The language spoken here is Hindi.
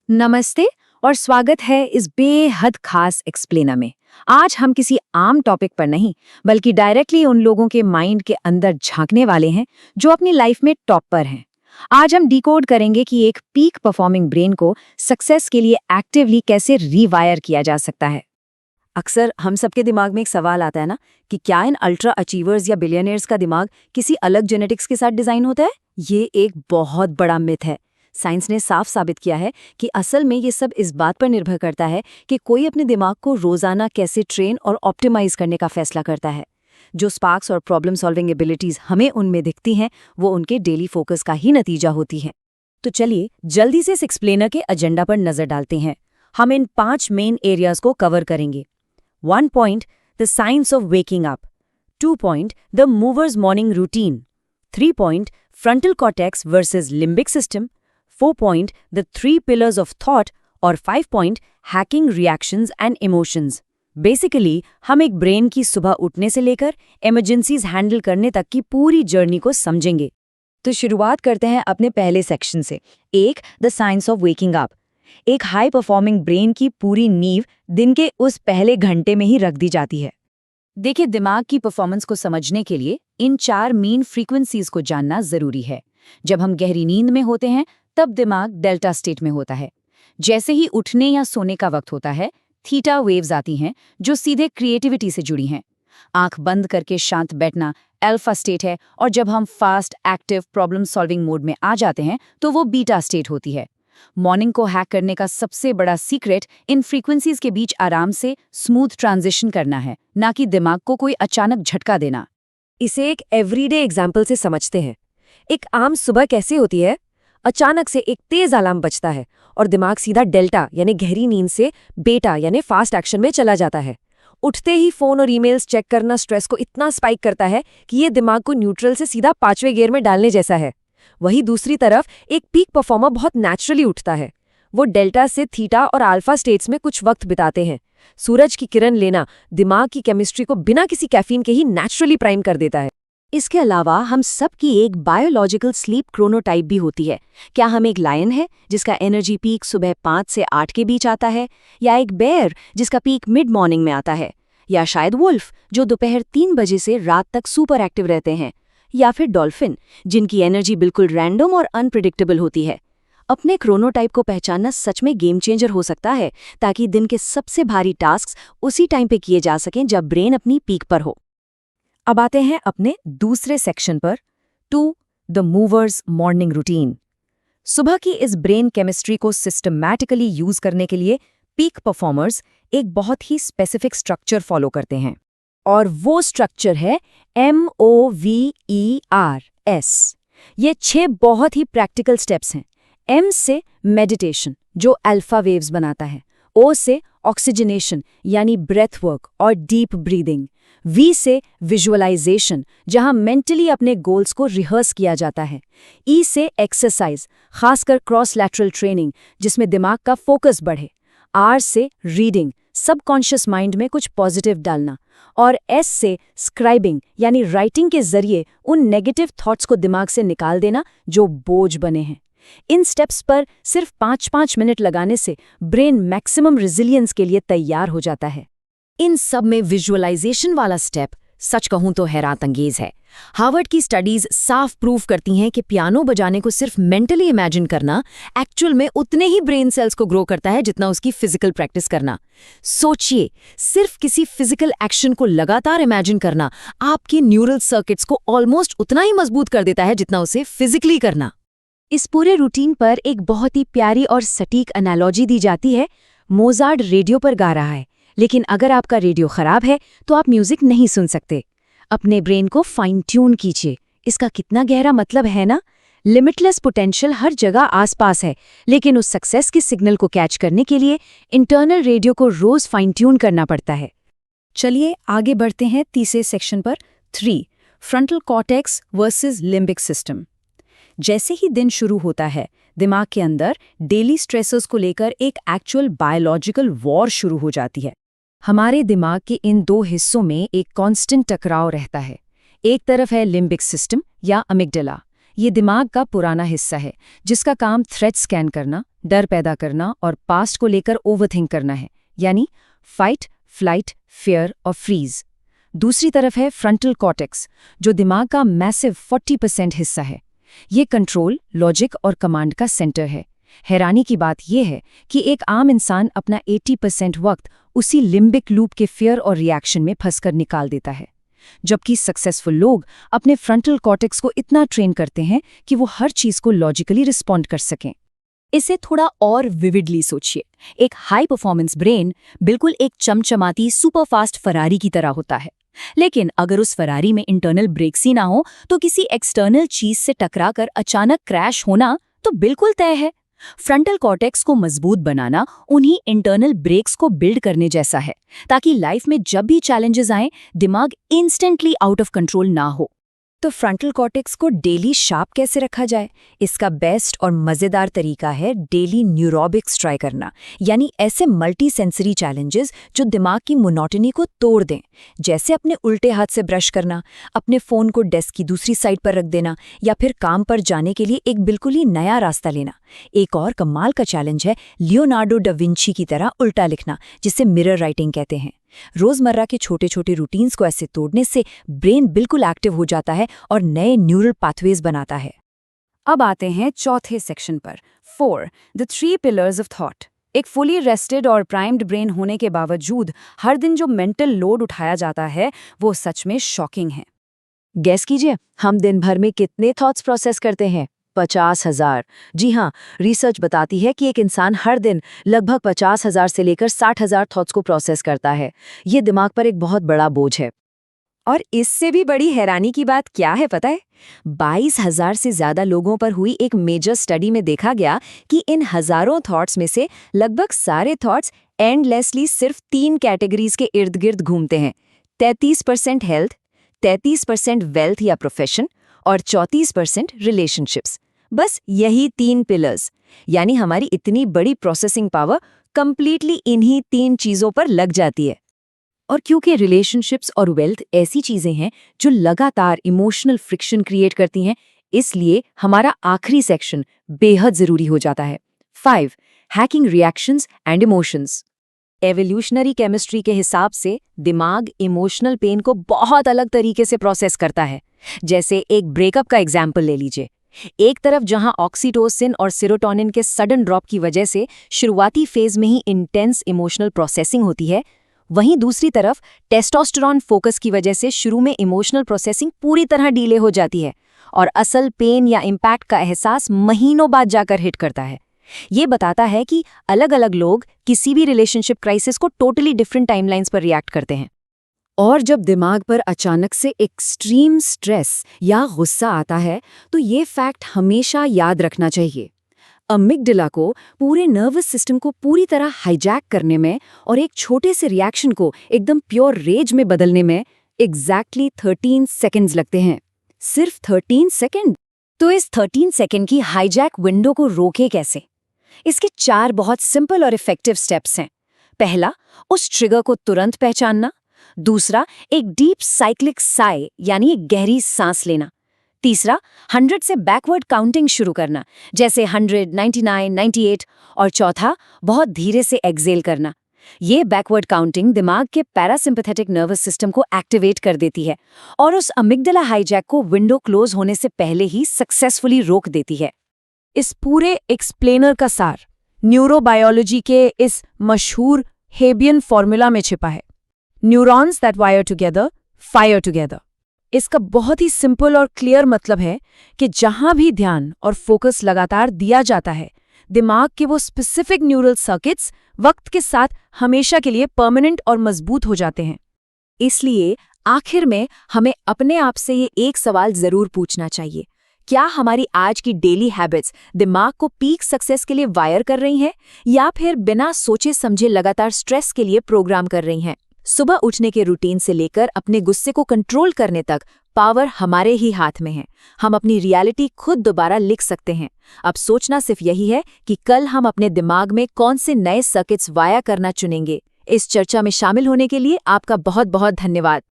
नमस्ते और स्वागत है इस बेहद खास एक्सप्लेनर में। आज हम किसी आम टॉपिक पर नहीं बल्कि डायरेक्टली उन लोगों के माइंड के अंदर झांकने वाले हैं जो अपनी लाइफ में टॉप पर हैं। आज हम डिकोड करेंगे कि एक पीक परफॉर्मिंग ब्रेन को सक्सेस के लिए एक्टिवली कैसे रीवायर किया जा सकता है। अक्सर हम सबके दिमाग में एक सवाल आता है ना कि क्या इन अल्ट्रा अचीवर्स या बिलियनियर्स का दिमाग किसी अलग जेनेटिक्स के साथ डिजाइन होता है। ये एक बहुत बड़ा मिथ है। साइंस ने साफ साबित किया है कि असल में ये सब इस बात पर निर्भर करता है कि कोई अपने दिमाग को रोजाना कैसे ट्रेन और ऑप्टिमाइज करने का फैसला करता है। जो स्पार्क्स और प्रॉब्लम सॉल्विंग एबिलिटीज हमें उनमें दिखती हैं वो उनके डेली फोकस का ही नतीजा होती है। तो चलिए जल्दी से इस एक्सप्लेनर के एजेंडा पर नजर डालते हैं। हम इन 5 मेन एरियाज को कवर करेंगे। 1 point, the science of waking up. 2 point, the mover's morning routine. 3 point, frontal cortex versus limbic system. 4 point, the 3 pillars of thought. और 5 point, hacking reactions and emotions. Basically, हम एक ब्रेन की सुबह उठने से लेकर इमरजेंसीज हैंडल करने तक की पूरी जर्नी को समझेंगे। तो शुरुआत करते हैं अपने पहले सेक्शन से। एक, the science of waking up. एक हाई परफॉर्मिंग ब्रेन की पूरी नींव दिन के उस पहले घंटे में ही रख दी जाती है। देखिए, दिमाग की परफॉर्मेंस को समझने के लिए इन 4 मेन फ्रीक्वेंसीज को जानना जरूरी है। जब हम गहरी नींद में होते हैं तब दिमाग डेल्टा स्टेट में होता है। जैसे ही उठने या सोने का वक्त होता है थीटा वेव्स आती हैं जो सीधे क्रिएटिविटी से जुड़ी हैं। आंख बंद करके शांत बैठना अल्फा स्टेट है और जब हम fast active problem solving mode में आ जाते हैं तो वो बीटा स्टेट होती है। मॉर्निंग को हैक करने का सबसे बड़ा सीक्रेट इन फ्रीक्वेंसीज के बीच आराम से स्मूथ ट्रांजिशन करना है, ना कि दिमाग को कोई अचानक झटका देना। इसे एक एवरीडे एग्जाम्पल से समझते हैं। एक आम सुबह कैसे होती है? अचानक से एक तेज अलार्म बजता है और दिमाग सीधा डेल्टा यानी गहरी नींद से बेटा यानी फास्ट एक्शन में चला जाता है। उठते ही फोन और ईमेल्स चेक करना स्ट्रेस को इतना स्पाइक करता है कि ये दिमाग को न्यूट्रल से सीधा 5वें गियर में डालने जैसा है। वहीं दूसरी तरफ एक पीक परफॉर्मर बहुत नेचुरली उठता है। वो डेल्टा से थीटा और अल्फा स्टेट्स में कुछ वक्त बिताते हैं। सूरज की किरण लेना दिमाग की केमिस्ट्री को बिना किसी कैफीन के ही नेचुरली प्राइम कर देता है। इसके अलावा हम सब की एक बायोलॉजिकल स्लीप क्रोनोटाइप भी होती है। क्या हम एक लायन है जिसका एनर्जी पीक सुबह 5 से 8 के बीच आता है, या एक बेयर जिसका पीक मिड मॉर्निंग में आता है, या शायद वुल्फ जो दोपहर 3 बजे से रात तक सुपर एक्टिव रहते हैं, या फिर डॉल्फिन जिनकी एनर्जी बिल्कुल रैंडम और अनप्रिडिक्टेबल होती है। अपने क्रोनोटाइप को पहचानना सच में गेम चेंजर हो सकता है ताकि दिन के सबसे भारी टास्क्स उसी टाइम पे किए जा सकें जब ब्रेन अपनी पीक पर हो। अब आते हैं अपने दूसरे सेक्शन पर। 2, द मूवर्स मॉर्निंग रूटीन। सुबह की इस ब्रेन केमिस्ट्री को सिस्टमैटिकली यूज करने के लिए पीक परफॉर्मर्स एक बहुत ही स्पेसिफिक स्ट्रक्चर फॉलो करते हैं और वो स्ट्रक्चर है MOVERS। ये 6 बहुत ही प्रैक्टिकल स्टेप्स हैं। M से मेडिटेशन जो अल्फा वेव्स बनाता है, O से ऑक्सीजनेशन यानी ब्रेथ वर्क और डीप ब्रीदिंग, V से विजुअलाइजेशन जहां मेंटली अपने गोल्स को रिहर्स किया जाता है, E से एक्सरसाइज खासकर क्रॉस लैटरल ट्रेनिंग जिसमें दिमाग का फोकस बढ़े, R से रीडिंग सबकॉन्शियस माइंड में कुछ पॉजिटिव डालना, और S से स्क्राइबिंग यानी राइटिंग के जरिए उन नेगेटिव थॉट्स को दिमाग से निकाल देना जो बोझ बने हैं। इन स्टेप्स पर सिर्फ 5-5 मिनट लगाने से ब्रेन मैक्सिमम रेजिलियंस के लिए तैयार हो जाता है। इन सब में विजुअलाइजेशन वाला स्टेप सच कहूं तो हैरात अंगेज है। हार्वर्ड की स्टडीज साफ प्रूव करती हैं कि पियानो बजाने को सिर्फ मेंटली इमेजिन करना एक्चुअल में उतने ही ब्रेन सेल्स को ग्रो करता है जितना उसकी फिजिकल प्रैक्टिस करना। सोचिए, सिर्फ किसी फिजिकल एक्शन को लगातार इमेजिन करना आपके न्यूरल सर्किट्स को ऑलमोस्ट उतना ही मजबूत कर देता है जितना उसे फिजिकली करना। इस पूरे रूटीन पर एक बहुत ही प्यारी और सटीक एनालॉजी दी जाती है। मोजार्ट रेडियो पर गा रहा है, लेकिन अगर आपका रेडियो खराब है तो आप म्यूजिक नहीं सुन सकते। अपने ब्रेन को फाइन ट्यून कीजिए। इसका कितना गहरा मतलब है ना? लिमिटलेस पोटेंशियल हर जगह आसपास है, लेकिन उस सक्सेस के सिग्नल को कैच करने के लिए इंटरनल रेडियो को रोज फाइन ट्यून करना पड़ता है। चलिए आगे बढ़ते हैं तीसरे सेक्शन पर। 3, frontal cortex versus limbic system. जैसे ही दिन शुरू होता है दिमाग के अंदर डेली स्ट्रेसर्स को लेकर एक एक्चुअल बायोलॉजिकल वॉर शुरू हो जाती है। हमारे दिमाग के इन 2 हिस्सों में एक कांस्टेंट टकराव रहता है। एक तरफ है लिम्बिक सिस्टम या अमिगडाला, ये दिमाग का पुराना हिस्सा है जिसका काम थ्रेट स्कैन करना, डर पैदा करना और पास्ट को लेकर ओवरथिंक करना है, यानी फाइट, फ्लाइट, फियर और फ्रीज। दूसरी तरफ है फ्रंटल कॉर्टेक्स, जो दिमाग का मैसिव 40% हिस्सा है। ये कंट्रोल, लॉजिक और कमांड का सेंटर है। हैरानी की बात यह है कि एक आम इंसान अपना 80% वक्त उसी लिम्बिक लूप के फियर और रिएक्शन में फंसकर निकाल देता है, जबकि सक्सेसफुल लोग अपने फ्रंटल कॉर्टेक्स को इतना ट्रेन करते हैं कि वो हर चीज को लॉजिकली रिस्पॉन्ड कर सकें। इसे थोड़ा और विविडली सोचिए। एक हाई परफॉर्मेंस ब्रेन बिल्कुल एक चमचमाती सुपरफास्ट फरारी की तरह होता है, लेकिन अगर उस फरारी में इंटरनल ब्रेक्स ही ना हो तो किसी एक्सटर्नल चीज से टकराकर अचानक क्रैश होना तो बिल्कुल तय है। फ्रंटल कॉर्टेक्स को मजबूत बनाना उन्हीं इंटरनल ब्रेक्स को बिल्ड करने जैसा है, ताकि लाइफ में जब भी चैलेंजेस आएं, दिमाग इंस्टेंटली आउट ऑफ कंट्रोल ना हो। तो फ्रंटल कॉर्टेक्स को डेली शार्प कैसे रखा जाए? इसका बेस्ट और मज़ेदार तरीका है डेली न्यूरोबिक्स ट्राई करना, यानी ऐसे मल्टी सेंसरी चैलेंजेस जो दिमाग की मोनोटनी को तोड़ दें, जैसे अपने उल्टे हाथ से ब्रश करना, अपने फ़ोन को डेस्क की दूसरी साइड पर रख देना, या फिर काम पर जाने के लिए एक बिल्कुल ही नया रास्ता लेना। एक और कमाल का चैलेंज है लियोनार्डो डा विंची की तरह उल्टा लिखना, जिसे मिरर राइटिंग कहते हैं। रोजमर्रा के छोटे छोटे रूटीन्स को ऐसे तोड़ने से ब्रेन बिल्कुल एक्टिव हो जाता है और नए न्यूरल पाथवेज बनाता है। अब आते हैं चौथे सेक्शन पर, 4 द 3 पिलर्स ऑफ थॉट। एक फुली रेस्टेड और प्राइम्ड ब्रेन होने के बावजूद हर दिन जो मेंटल लोड उठाया जाता है वो सच में शॉकिंग है। गैस कीजिए, हम दिन भर में कितने थॉट्स प्रोसेस करते हैं? 50,000। जी हाँ, रिसर्च बताती है कि एक इंसान हर दिन लगभग 50,000 से लेकर 60,000 थॉट्स को प्रोसेस करता है। ये दिमाग पर एक बहुत बड़ा बोझ है। और इससे भी बड़ी हैरानी की बात क्या है पता है? 22,000 से ज्यादा लोगों पर हुई एक मेजर स्टडी में देखा गया कि इन हजारों थॉट्स में से लगभग सारे थॉट्स एंडलेसली सिर्फ 3 कैटेगरीज के इर्द गिर्द घूमते हैं। 33% हेल्थ, 33% वेल्थ या प्रोफेशन और 34% रिलेशनशिप्स। बस यही 3 पिलर्स, यानी हमारी इतनी बड़ी प्रोसेसिंग पावर कंप्लीटली इन्हीं 3 चीजों पर लग जाती है। और क्योंकि रिलेशनशिप्स और वेल्थ ऐसी चीजें हैं जो लगातार इमोशनल फ्रिक्शन क्रिएट करती हैं, इसलिए हमारा आखिरी सेक्शन बेहद जरूरी हो जाता है। 5 hacking reactions and emotions. Evolutionary chemistry के हिसाब से दिमाग इमोशनल पेन को बहुत अलग तरीके से प्रोसेस करता है। जैसे एक ब्रेकअप का एग्जाम्पल ले लीजिए। एक तरफ जहां ऑक्सीटोसिन और सेरोटोनिन के सडन ड्रॉप की वजह से शुरुआती फेज में ही इंटेंस इमोशनल प्रोसेसिंग होती है, वहीं दूसरी तरफ टेस्टोस्टेरोन फोकस की वजह से शुरू में इमोशनल प्रोसेसिंग पूरी तरह डीले हो जाती है और असल पेन या इम्पैक्ट का एहसास महीनों बाद जाकर हिट करता है। ये बताता है कि अलग अलग लोग किसी भी रिलेशनशिप क्राइसिस को टोटली डिफरेंट टाइमलाइंस पर रिएक्ट करते हैं। और जब दिमाग पर अचानक से एक्सट्रीम स्ट्रेस या गुस्सा आता है तो ये फैक्ट हमेशा याद रखना चाहिए। अमिगडाला को पूरे नर्वस सिस्टम को पूरी तरह हाईजैक करने में और एक छोटे से रिएक्शन को एकदम प्योर रेज में बदलने में एग्जैक्टली 13 सेकेंड्स लगते हैं। सिर्फ 13 सेकेंड। तो इस 13 सेकेंड की हाईजैक विंडो को रोके कैसे? इसके 4 बहुत सिंपल और इफेक्टिव स्टेप्स हैं। पहला, उस ट्रिगर को तुरंत पहचानना। दूसरा, एक डीप साइक्लिक साई यानी एक गहरी सांस लेना। तीसरा, 100 से बैकवर्ड काउंटिंग शुरू करना, जैसे 100, 99, 98। और चौथा, बहुत धीरे से एक्सेल करना। ये बैकवर्ड काउंटिंग दिमाग के पैरासिम्पैथेटिक नर्वस सिस्टम को एक्टिवेट कर देती है और उस अमिगडाला हाईजैक को विंडो क्लोज होने से पहले ही सक्सेसफुली रोक देती है। इस पूरे एक्सप्लेनर का सार न्यूरोबायोलॉजी के इस मशहूर हेबियन फॉर्मूला में छिपा है। Neurons that wire together fire together. इसका बहुत ही सिंपल और क्लियर मतलब है कि जहां भी ध्यान और फोकस लगातार दिया जाता है, दिमाग के वो स्पेसिफिक न्यूरल सर्किट्स वक्त के साथ हमेशा के लिए परमानेंट और मजबूत हो जाते हैं। इसलिए आखिर में हमें अपने आप से ये एक सवाल जरूर पूछना चाहिए, क्या हमारी आज की डेली हैबिट्स दिमाग को पीक सक्सेस के लिए वायर कर रही हैं या फिर बिना सोचे समझे लगातार स्ट्रेस के लिए प्रोग्राम कर रही हैं? सुबह उठने के रूटीन से लेकर अपने गुस्से को कंट्रोल करने तक पावर हमारे ही हाथ में है। हम अपनी रियलिटी खुद दोबारा लिख सकते हैं। अब सोचना सिर्फ यही है कि कल हम अपने दिमाग में कौन से नए सर्किट्स वाया करना चुनेंगे। इस चर्चा में शामिल होने के लिए आपका बहुत बहुत धन्यवाद।